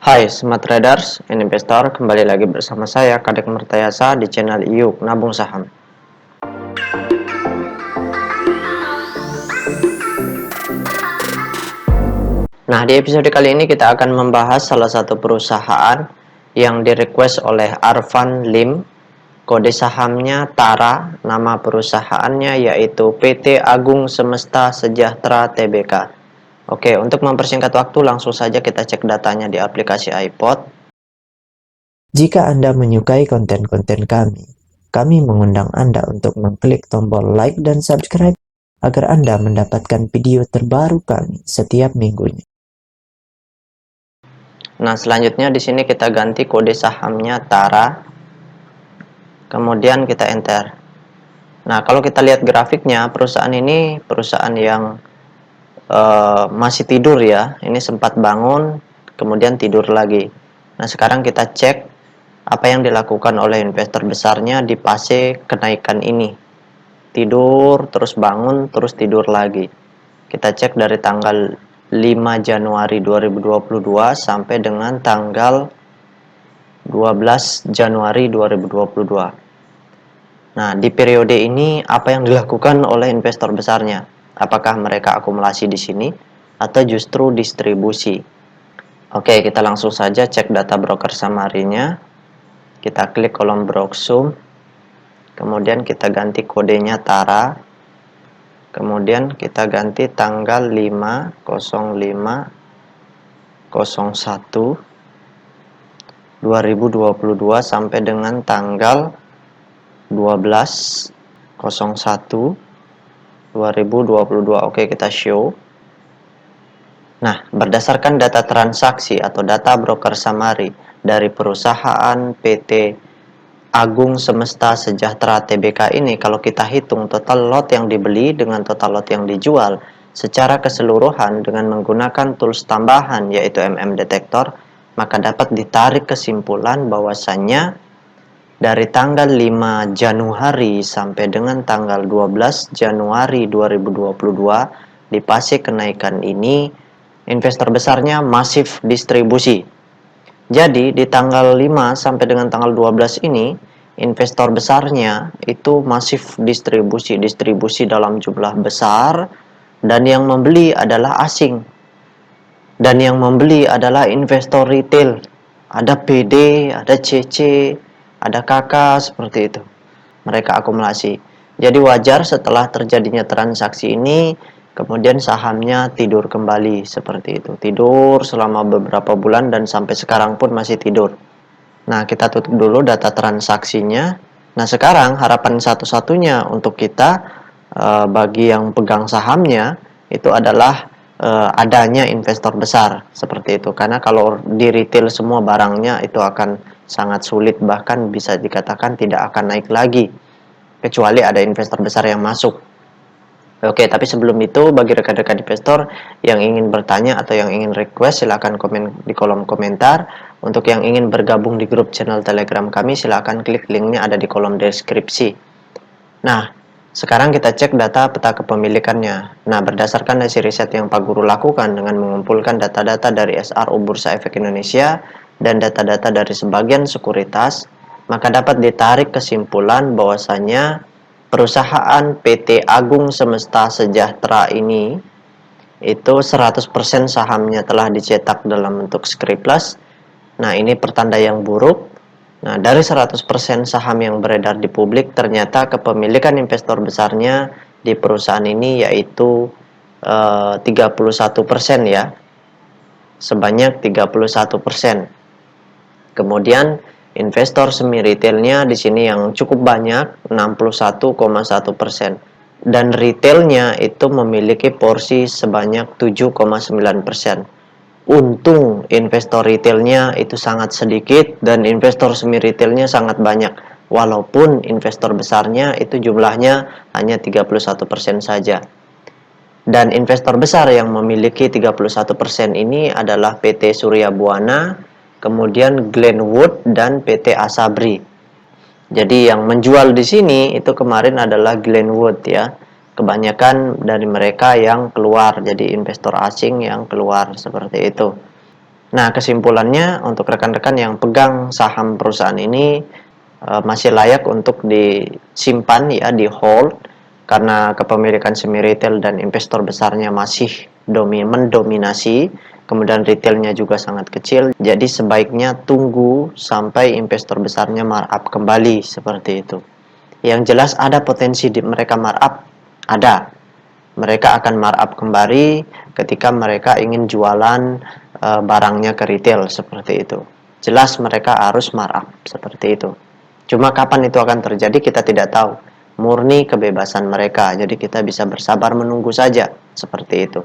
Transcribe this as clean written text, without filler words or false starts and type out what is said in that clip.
Hai Smart Traders and Investor, kembali lagi bersama saya Kadek Mertayasa di channel Yuk Nabung Saham. Nah, di episode kali ini kita akan membahas salah satu perusahaan yang direquest oleh Arfan Lim. Kode sahamnya TARA, nama perusahaannya yaitu PT Agung Semesta Sejahtera Tbk. Oke, untuk mempersingkat waktu langsung saja kita cek datanya di aplikasi iPod. Jika Anda menyukai konten-konten kami mengundang Anda untuk mengklik tombol like dan subscribe agar Anda mendapatkan video terbaru kami setiap minggunya. Nah, selanjutnya di sini kita ganti kode sahamnya TARA. Kemudian kita enter. Nah, kalau kita lihat grafiknya, perusahaan ini perusahaan yang masih tidur ya. Ini sempat bangun, kemudian tidur lagi. Nah, sekarang kita cek apa yang dilakukan oleh investor besarnya di fase kenaikan ini. Tidur, terus bangun, terus tidur lagi. Kita cek dari tanggal 5 Januari 2022 sampai dengan tanggal 12 Januari 2022. Nah, di periode ini apa yang dilakukan oleh investor besarnya? Apakah mereka akumulasi di sini atau justru distribusi? Oke, kita langsung saja cek data broker summary-nya. Kita klik kolom browsum. Kemudian kita ganti kodenya TARA. Kemudian kita ganti tanggal 5/05/01/2022 sampai dengan tanggal 12/01/2022. Oke, kita show. Nah, berdasarkan data transaksi atau data broker summary dari perusahaan PT Agung Semesta Sejahtera Tbk ini, kalau kita hitung total lot yang dibeli dengan total lot yang dijual secara keseluruhan dengan menggunakan tools tambahan yaitu Detektor, maka dapat ditarik kesimpulan bahwasannya dari tanggal 5 Januari sampai dengan tanggal 12 Januari 2022 di fase kenaikan ini investor besarnya masif distribusi. Jadi di tanggal 5 sampai dengan tanggal 12 ini investor besarnya itu masif distribusi dalam jumlah besar, dan yang membeli adalah asing. Dan yang membeli adalah investor retail. Ada PD, ada CC, ada KK seperti itu. Mereka akumulasi. Jadi wajar setelah terjadinya transaksi ini, kemudian sahamnya tidur kembali seperti itu. Tidur selama beberapa bulan dan sampai sekarang pun masih tidur. Nah, kita tutup dulu data transaksinya. Nah, sekarang harapan satu-satunya untuk kita bagi yang pegang sahamnya itu adalah adanya investor besar seperti itu. Karena kalau di retail semua barangnya itu akan sangat sulit, bahkan bisa dikatakan tidak akan naik lagi kecuali ada investor besar yang masuk. Oke, tapi sebelum itu bagi rekan-rekan investor yang ingin bertanya atau yang ingin request, silahkan komen di kolom komentar. Untuk yang ingin bergabung di grup channel Telegram kami, silahkan klik linknya ada di kolom deskripsi. Nah, sekarang kita cek data peta kepemilikannya. Nah, berdasarkan hasil riset yang Pak Guru lakukan dengan mengumpulkan data-data dari SRO Bursa Efek Indonesia dan data-data dari sebagian sekuritas, maka dapat ditarik kesimpulan bahwasanya perusahaan PT Agung Semesta Sejahtera ini itu 100% sahamnya telah dicetak dalam bentuk scriptless. Nah, ini pertanda yang buruk. Nah, dari 100% saham yang beredar di publik, ternyata kepemilikan investor besarnya di perusahaan ini yaitu 31% ya. Sebanyak 31%. Kemudian investor semi retailnya di sini yang cukup banyak, 61,1%. Dan retailnya itu memiliki porsi sebanyak 7,9%. Untung investor retailnya itu sangat sedikit dan investor semi retailnya sangat banyak. Walaupun investor besarnya itu jumlahnya hanya 31% saja. Dan investor besar yang memiliki 31% ini adalah PT Surya Buana, kemudian Glenwood dan PT Asabri. Jadi yang menjual di sini itu kemarin adalah Glenwood ya. Kebanyakan dari mereka yang keluar, jadi investor asing yang keluar seperti itu. Nah, kesimpulannya untuk rekan-rekan yang pegang saham perusahaan ini masih layak untuk disimpan ya, di hold, karena kepemilikan semi retail dan investor besarnya masih mendominasi, kemudian retailnya juga sangat kecil, jadi sebaiknya tunggu sampai investor besarnya markup kembali seperti itu. Yang jelas ada potensi mereka markup, ada. Mereka akan markup kembali ketika mereka ingin jualan barangnya ke retail seperti itu. Jelas mereka harus markup seperti itu. Cuma kapan itu akan terjadi kita tidak tahu. Murni kebebasan mereka. Jadi kita bisa bersabar menunggu saja seperti itu.